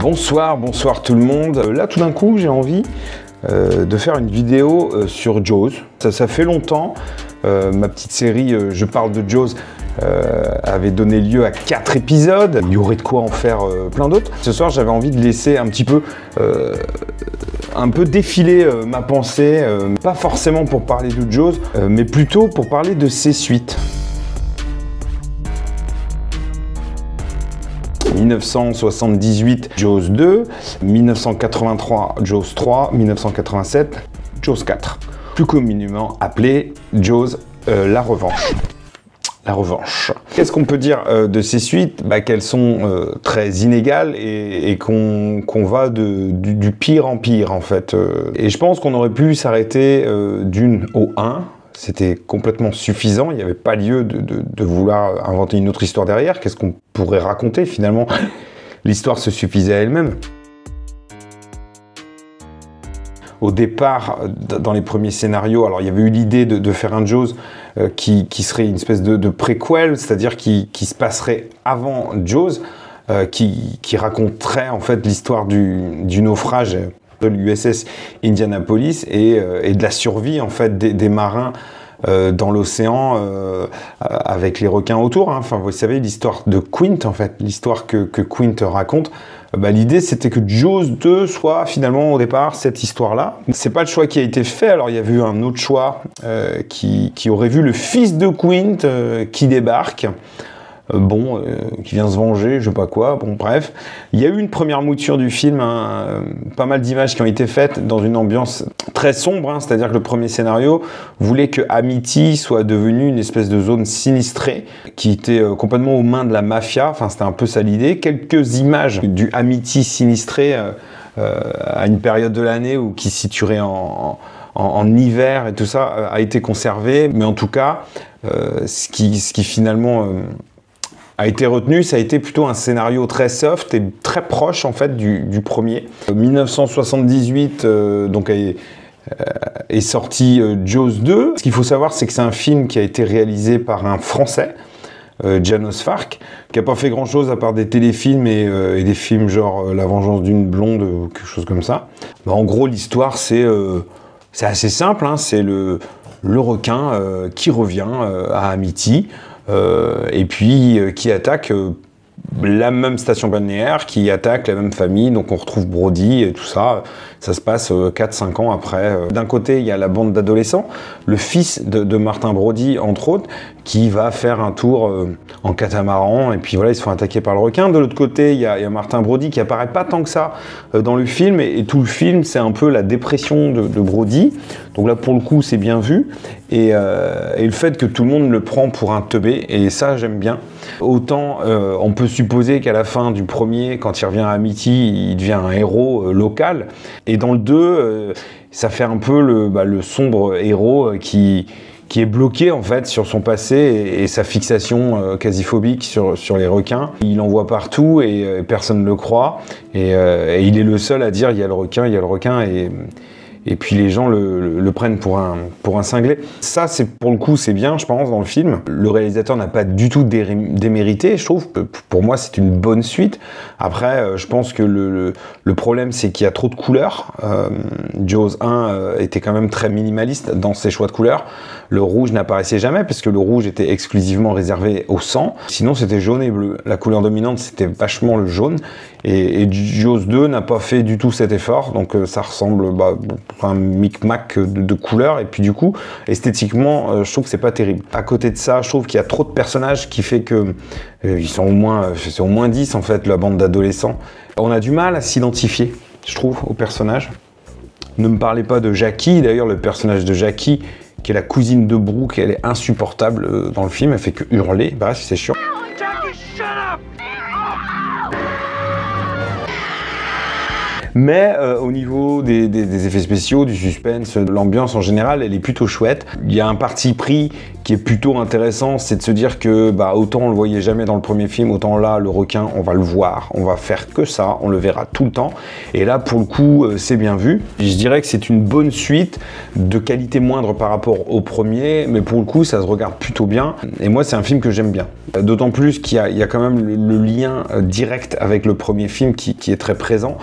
Bonsoir tout le monde. Là tout d'un coup j'ai envie de faire une vidéo sur Jaws. Ça fait longtemps, ma petite série Je parle de Jaws avait donné lieu à 4 épisodes. Il y aurait de quoi en faire plein d'autres. Ce soir j'avais envie de laisser un petit peu défiler ma pensée, pas forcément pour parler de Jaws, mais plutôt pour parler de ses suites. 1978, Jaws 2, 1983, Jaws 3, 1987, Jaws 4. Plus communément appelé Jaws la revanche. La revanche. Qu'est-ce qu'on peut dire de ces suites? Qu'elles sont très inégales et qu'on va du pire en pire en fait. Et je pense qu'on aurait pu s'arrêter d'une au 1. C'était complètement suffisant, il n'y avait pas lieu de vouloir inventer une autre histoire derrière. Qu'est-ce qu'on pourrait raconter finalement? L'histoire se suffisait à elle-même. Au départ, dans les premiers scénarios, alors il y avait eu l'idée de faire un Jaws qui serait une espèce de préquel, c'est-à-dire qui se passerait avant Jaws, qui raconterait en fait l'histoire du naufrage de l'USS Indianapolis et de la survie en fait des marins dans l'océan avec les requins autour. Enfin, vous savez l'histoire de Quint en fait, l'histoire que Quint raconte. L'idée c'était que Jaws 2 soit finalement au départ cette histoire-là. C'est pas le choix qui a été fait. Alors il y avait eu un autre choix qui aurait vu le fils de Quint qui débarque. Qui vient se venger, je sais pas quoi, bref. Il y a eu une première mouture du film, pas mal d'images qui ont été faites dans une ambiance très sombre, c'est-à-dire que le premier scénario voulait que Amity soit devenu une espèce de zone sinistrée, qui était complètement aux mains de la mafia, enfin c'était un peu ça l'idée. Quelques images du Amity sinistré à une période de l'année où qui se situerait en hiver et tout ça a été conservé, mais en tout cas, ce qui finalement a été retenu, ça a été plutôt un scénario très soft et très proche en fait du premier. 1978 donc est sorti Jaws 2. Ce qu'il faut savoir, c'est que c'est un film qui a été réalisé par un Français, Janos Fark, qui n'a pas fait grand chose à part des téléfilms et des films genre La vengeance d'une blonde ou quelque chose comme ça. En gros, l'histoire c'est assez simple, c'est le requin qui revient à Amity. Et puis qui attaque la même station balnéaire, qui attaque la même famille, donc on retrouve Brody et tout ça. Ça se passe 4-5 ans après. D'un côté, il y a la bande d'adolescents, le fils de Martin Brody, entre autres, qui va faire un tour en catamaran, et puis voilà, ils se font attaquer par le requin. De l'autre côté, il y a Martin Brody qui apparaît pas tant que ça dans le film, et tout le film, c'est un peu la dépression de Brody. Donc là, pour le coup, c'est bien vu. Et le fait que tout le monde le prend pour un teubé, et ça, j'aime bien. Autant, on peut supposer qu'à la fin du premier, quand il revient à Amity, il devient un héros local. Et dans le 2, ça fait un peu le sombre héros qui est bloqué en fait sur son passé et sa fixation quasi phobique sur les requins. Il en voit partout et personne ne le croit. Et il est le seul à dire il y a le requin, et puis les gens le prennent pour un cinglé. Ça, pour le coup, c'est bien, je pense, dans le film. Le réalisateur n'a pas du tout démérité, je trouve. Pour moi, c'est une bonne suite. Après, je pense que le problème, c'est qu'il y a trop de couleurs. Jaws 1 était quand même très minimaliste dans ses choix de couleurs. Le rouge n'apparaissait jamais, parce que le rouge était exclusivement réservé au sang. Sinon, c'était jaune et bleu. La couleur dominante, c'était vachement le jaune. Et Jaws 2 n'a pas fait du tout cet effort. Donc, ça ressemble un micmac de couleurs, et puis du coup esthétiquement je trouve que c'est pas terrible. À côté de ça, je trouve qu'il y a trop de personnages qui fait que ils sont au moins 10 en fait, la bande d'adolescents. On a du mal à s'identifier, je trouve, aux personnages. Ne me parlez pas de Jackie, d'ailleurs le personnage de Jackie qui est la cousine de Brooke, elle est insupportable dans le film, elle fait que hurler, bref c'est chiant. Mais au niveau des effets spéciaux, du suspense, de l'ambiance en général, elle est plutôt chouette. Il y a un parti pris qui est plutôt intéressant, c'est de se dire que bah, autant on le voyait jamais dans le premier film, autant là, le requin, on va le voir, on va faire que ça, on le verra tout le temps. Et là, pour le coup, c'est bien vu. Je dirais que c'est une bonne suite, de qualité moindre par rapport au premier, mais pour le coup, ça se regarde plutôt bien. Et moi, c'est un film que j'aime bien. D'autant plus qu'il y a quand même le lien direct avec le premier film qui est très présent,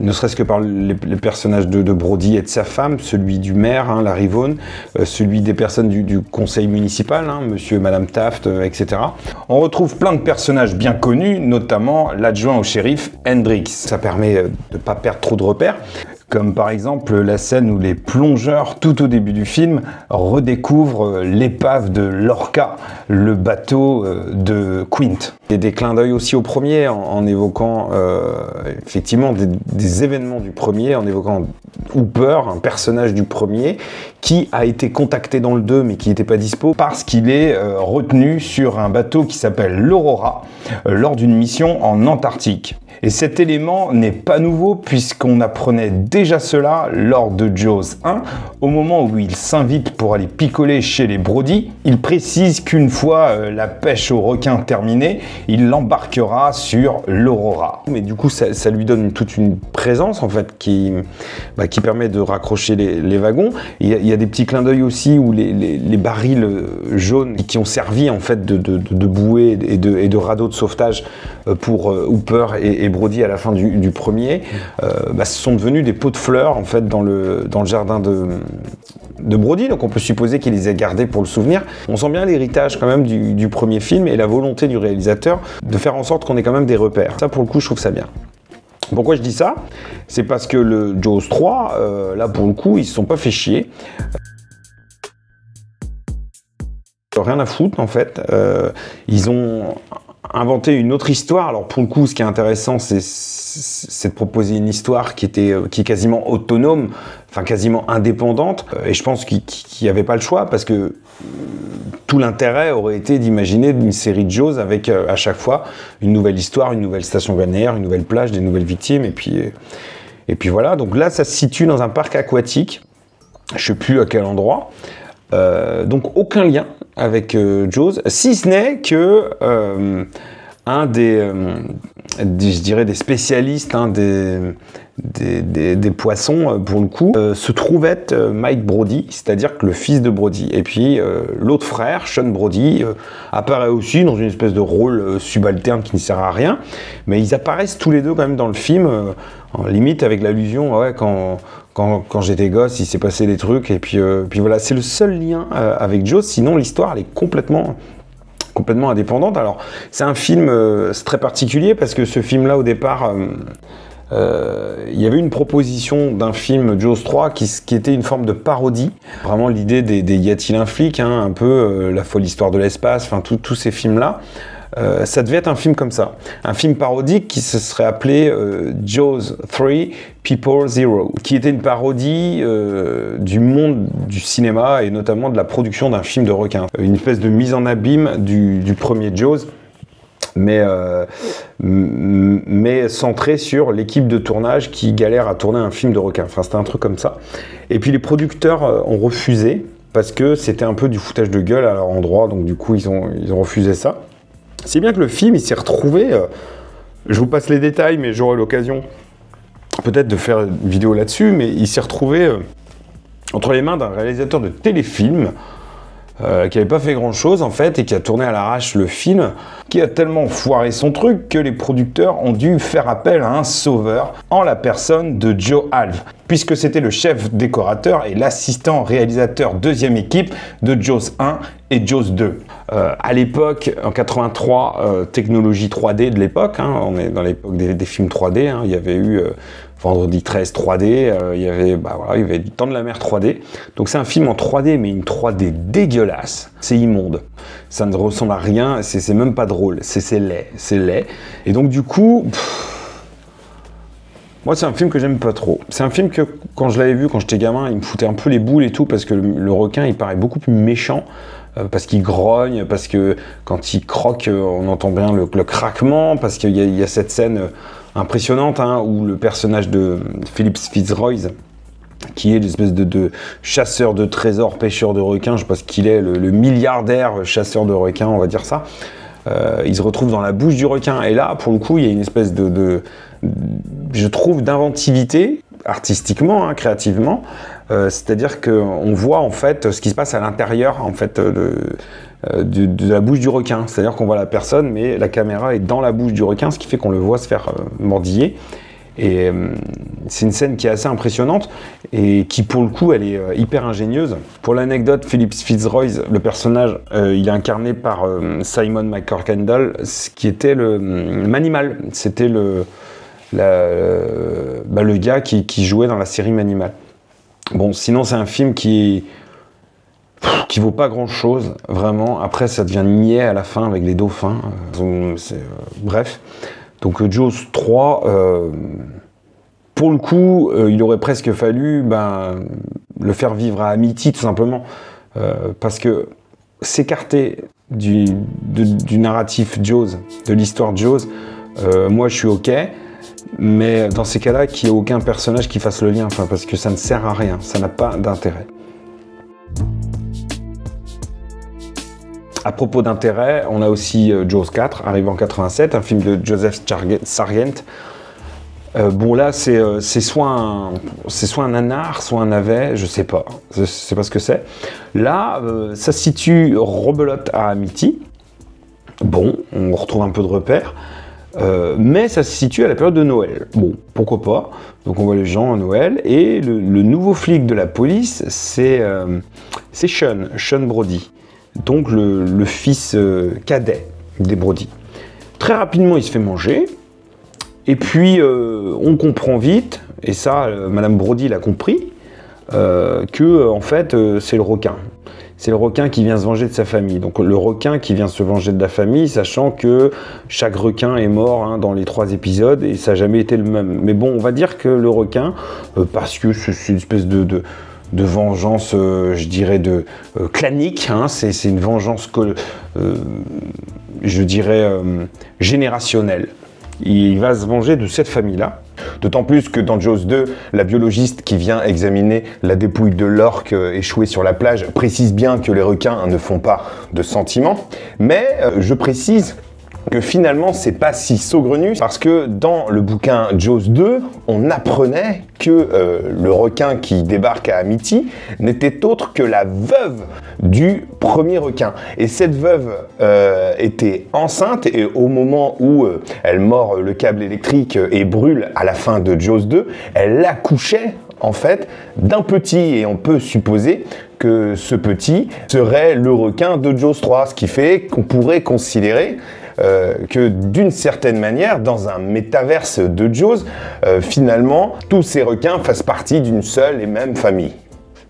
ne serait-ce que par les personnages de Brody et de sa femme, celui du maire, hein, Larry Vaughn, celui des personnes du conseil municipal, hein, monsieur et madame Taft, etc. On retrouve plein de personnages bien connus, notamment l'adjoint au shérif Hendrix. Ça permet de ne pas perdre trop de repères. Comme par exemple la scène où les plongeurs, tout au début du film, redécouvrent l'épave de l'Orca, le bateau de Quint. Il y a des clins d'œil aussi au premier, en évoquant effectivement des événements du premier, en évoquant Hooper, un personnage du premier, qui a été contacté dans le 2, mais qui n'était pas dispo, parce qu'il est retenu sur un bateau qui s'appelle l'Aurora, lors d'une mission en Antarctique. Et cet élément n'est pas nouveau puisqu'on apprenait déjà cela lors de Jaws 1. Au moment où il s'invite pour aller picoler chez les Brody, il précise qu'une fois la pêche au requin terminée, il l'embarquera sur l'Aurora. Mais du coup, ça lui donne toute une présence en fait qui permet de raccrocher les wagons. Il y a des petits clins d'œil aussi où les barils jaunes qui ont servi en fait de bouée et de radeau de sauvetage pour Hooper et Brody à la fin du premier, sont devenus des pots de fleurs en fait dans le jardin de Brody, donc on peut supposer qu'il les a gardés pour le souvenir. On sent bien l'héritage quand même du premier film et la volonté du réalisateur de faire en sorte qu'on ait quand même des repères. Ça pour le coup je trouve ça bien. Pourquoi je dis ça? C'est parce que le Jaws 3, là pour le coup ils se sont pas fait chier. Rien à foutre en fait. Ils ont inventé une autre histoire. Alors pour le coup, ce qui est intéressant, c'est de proposer une histoire qui est quasiment autonome, enfin quasiment indépendante. Et je pense qu'il n'y avait pas le choix parce que tout l'intérêt aurait été d'imaginer une série de Jaws avec à chaque fois une nouvelle histoire, une nouvelle station balnéaire, une nouvelle plage, des nouvelles victimes. Et puis voilà. Donc là, ça se situe dans un parc aquatique. Je sais plus à quel endroit. Donc aucun lien avec Jaws, si ce n'est que un je dirais des spécialistes, hein, des poissons pour le coup, se trouve être Mike Brody, c'est-à-dire que le fils de Brody. Et puis l'autre frère, Sean Brody, apparaît aussi dans une espèce de rôle subalterne qui ne sert à rien, mais ils apparaissent tous les deux quand même dans le film, en limite avec l'allusion, ouais, quand j'étais gosse, il s'est passé des trucs, et puis voilà, c'est le seul lien avec Jaws, sinon l'histoire elle est complètement indépendante. Alors c'est un film c'est très particulier parce que ce film-là au départ, il y avait une proposition d'un film Jaws 3 qui était une forme de parodie, vraiment l'idée des Y a-t-il un flic, hein, un peu la folle histoire de l'espace, enfin tous ces films-là. Ça devait être un film comme ça, un film parodique qui se serait appelé Jaws 3 People Zero, qui était une parodie du monde du cinéma et notamment de la production d'un film de requin, une espèce de mise en abîme du premier Jaws, mais centré sur l'équipe de tournage qui galère à tourner un film de requin. Enfin, c'était un truc comme ça. Et puis les producteurs ont refusé parce que c'était un peu du foutage de gueule à leur endroit, donc du coup ils ont refusé ça. C'est bien que le film, il s'est retrouvé, je vous passe les détails, mais j'aurai l'occasion peut-être de faire une vidéo là-dessus, mais il s'est retrouvé entre les mains d'un réalisateur de téléfilm qui n'avait pas fait grand-chose en fait, et qui a tourné à l'arrache le film, qui a tellement foiré son truc que les producteurs ont dû faire appel à un sauveur en la personne de Joe Alves, puisque c'était le chef décorateur et l'assistant réalisateur deuxième équipe de Jaws 1 et Jaws 2. À l'époque, en 83, technologie 3D de l'époque, hein, on est dans l'époque des films 3D, hein, il y avait eu Vendredi 13 3D, il y avait du Temps de la mer 3D. Donc c'est un film en 3D, mais une 3D dégueulasse. C'est immonde. Ça ne ressemble à rien, c'est même pas drôle. C'est laid. Et donc du coup, moi c'est un film que j'aime pas trop. C'est un film que quand je l'avais vu, quand j'étais gamin, il me foutait un peu les boules et tout, parce que le requin, il paraît beaucoup plus méchant. Parce qu'il grogne, parce que quand il croque, on entend bien le craquement, parce qu'il y a cette scène impressionnante, hein, où le personnage de Philip Fitzroy, qui est l'espèce de chasseur de trésors, pêcheur de requins, je sais pas ce qu'il est, le milliardaire chasseur de requins, on va dire ça, il se retrouve dans la bouche du requin. Et là, pour le coup, il y a une espèce je trouve, d'inventivité, artistiquement, hein, créativement, c'est-à-dire qu'on voit en fait ce qui se passe à l'intérieur en fait, de la bouche du requin. C'est-à-dire qu'on voit la personne, mais la caméra est dans la bouche du requin, ce qui fait qu'on le voit se faire mordiller. Et c'est une scène qui est assez impressionnante et qui, pour le coup, elle est hyper ingénieuse. Pour l'anecdote, Philip Fitzroy, le personnage, il est incarné par Simon McCorkindle, qui était le Manimal. C'était le gars qui jouait dans la série Manimal. Bon, sinon, c'est un film qui vaut pas grand-chose, vraiment. Après, ça devient niais à la fin avec les dauphins. Bref. Donc Jaws 3, pour le coup, il aurait presque fallu le faire vivre à Amity, tout simplement. Parce que s'écarter du narratif Jaws, de l'histoire Jaws, moi je suis OK, mais dans ces cas-là, qu'il n'y ait aucun personnage qui fasse le lien, parce que ça ne sert à rien, ça n'a pas d'intérêt. À propos d'intérêt, on a aussi Jaws 4, arrivé en 87, un film de Joseph Sargent. Bon là, c'est soit un nanar, soit un navet, je sais pas ce que c'est. Là, ça se situe rebelote à Amity. Bon, on retrouve un peu de repères. Mais ça se situe à la période de Noël. Bon, pourquoi pas. Donc on voit les gens à Noël. Et le nouveau flic de la police, c'est Sean Brody. Donc le fils cadet des Brody. Très rapidement, il se fait manger. Et puis, on comprend vite, et ça, Madame Brody l'a compris, que en fait, c'est le requin. C'est le requin qui vient se venger de sa famille. Donc le requin qui vient se venger de la famille, sachant que chaque requin est mort, hein, dans les 3 épisodes, et ça n'a jamais été le même. Mais bon, on va dire que le requin, parce que c'est une espèce de vengeance, je dirais, clanique, hein, c'est une vengeance, je dirais, générationnelle. Il va se venger de cette famille-là. D'autant plus que dans Jaws 2, la biologiste qui vient examiner la dépouille de l'orque échouée sur la plage précise bien que les requins ne font pas de sentiments. Mais je précise que finalement, c'est pas si saugrenu, parce que dans le bouquin Jaws 2, on apprenait que le requin qui débarque à Amity n'était autre que la veuve du premier requin. Et cette veuve était enceinte, et au moment où elle mord le câble électrique et brûle à la fin de Jaws 2, elle accouchait en fait d'un petit, et on peut supposer que ce petit serait le requin de Jaws 3, ce qui fait qu'on pourrait considérer que d'une certaine manière, dans un métaverse de Jaws, finalement, tous ces requins fassent partie d'une seule et même famille.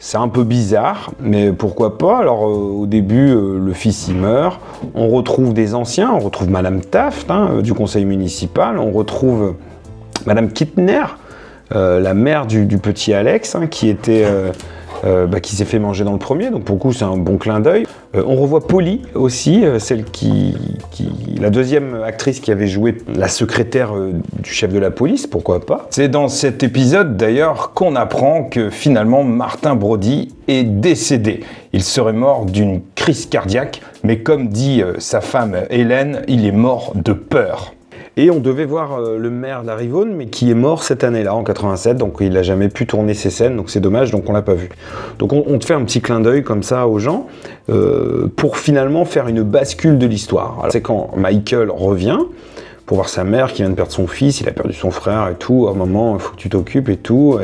C'est un peu bizarre, mais pourquoi pas. Alors au début, le fils il meurt, on retrouve des anciens, on retrouve Madame Taft, hein, du conseil municipal, on retrouve Madame Kittner, la mère du petit Alex, hein, qui était... qui s'est fait manger dans le premier, donc pour le coup c'est un bon clin d'œil. On revoit Polly aussi, celle la deuxième actrice qui avait joué la secrétaire du chef de la police, pourquoi pas. C'est dans cet épisode d'ailleurs qu'on apprend que finalement Martin Brody est décédé. Il serait mort d'une crise cardiaque, mais comme dit sa femme Hélène, il est mort de peur. Et on devait voir le maire de la Rivone, mais qui est mort cette année-là, en 87, donc il n'a jamais pu tourner ses scènes, donc c'est dommage, donc on l'a pas vu. Donc on te fait un petit clin d'œil comme ça aux gens, pour finalement faire une bascule de l'histoire. C'est quand Michael revient, pour voir sa mère qui vient de perdre son fils, il a perdu son frère et tout, à un moment, il faut que tu t'occupes et tout,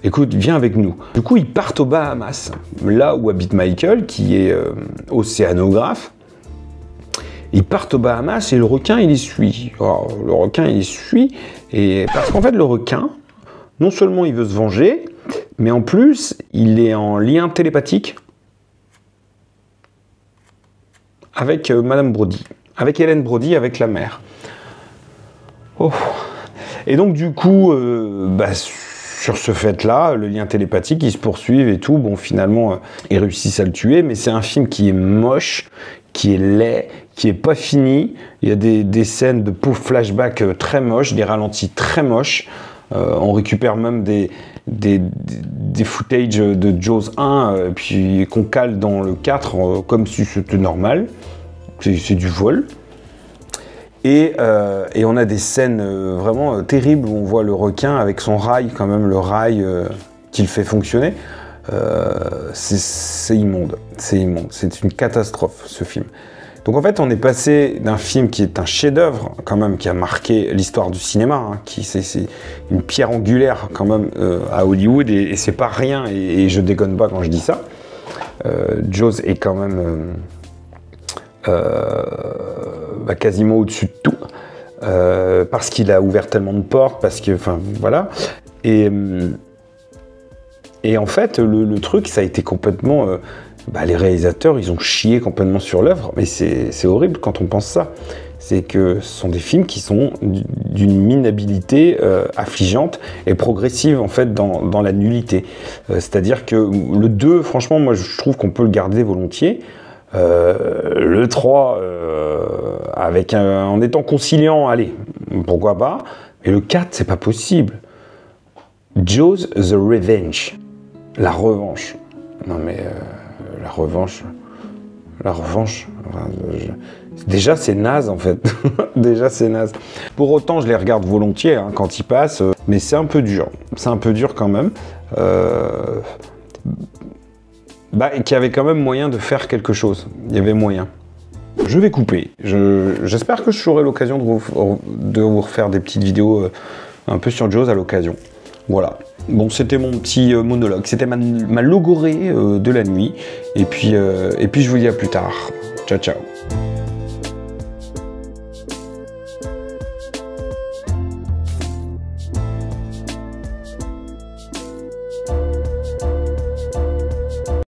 écoute, viens avec nous. Du coup, ils partent aux Bahamas, là où habite Michael, qui est océanographe. Ils partent aux Bahamas et le requin, il les suit. Alors, le requin, il les suit, et parce qu'en fait, le requin, non seulement il veut se venger, mais en plus, il est en lien télépathique avec Madame Brody, avec Hélène Brody, avec la mère. Oh. Et donc, du coup, sur ce fait-là, le lien télépathique, ils se poursuivent et tout. Bon, finalement, ils réussissent à le tuer, mais c'est un film qui est moche, qui est laid, qui est pas fini. Il y a des scènes de pauvres flashbacks très moches, des ralentis très moches. On récupère même des footages de Jaws 1, puis qu'on cale dans le 4 comme si c'était normal. C'est du vol. Et on a des scènes vraiment terribles où on voit le requin avec son rail, quand même, le rail qu'il fait fonctionner. C'est immonde, c'est immonde, c'est une catastrophe ce film. Donc en fait on est passé d'un film qui est un chef-d'œuvre quand même, qui a marqué l'histoire du cinéma, hein, c'est une pierre angulaire quand même à Hollywood et c'est pas rien et je déconne pas quand je dis ça. Jaws est quand même quasiment au-dessus de tout parce qu'il a ouvert tellement de portes, parce que enfin voilà et en fait, le truc, ça a été complètement... les réalisateurs, ils ont chié complètement sur l'œuvre, mais c'est horrible quand on pense ça. C'est que ce sont des films qui sont d'une minabilité affligeante et progressive, en fait, dans la nullité. C'est-à-dire que le 2, franchement, moi, je trouve qu'on peut le garder volontiers. Le 3, en étant conciliant, allez, pourquoi pas. Mais le 4, c'est pas possible. Jaws, The Revenge. La revanche. Non mais la revanche. Enfin, déjà c'est naze en fait. Déjà c'est naze. Pour autant je les regarde volontiers hein, quand ils passent, mais c'est un peu dur. C'est un peu dur quand même. Qu'il y avait quand même moyen de faire quelque chose. Il y avait moyen. Je vais couper. J'espère que j'aurai l'occasion de vous refaire des petites vidéos un peu sur Jaws à l'occasion. Voilà. Bon, c'était mon petit monologue, c'était ma logorée de la nuit. Et puis je vous dis à plus tard. Ciao, ciao.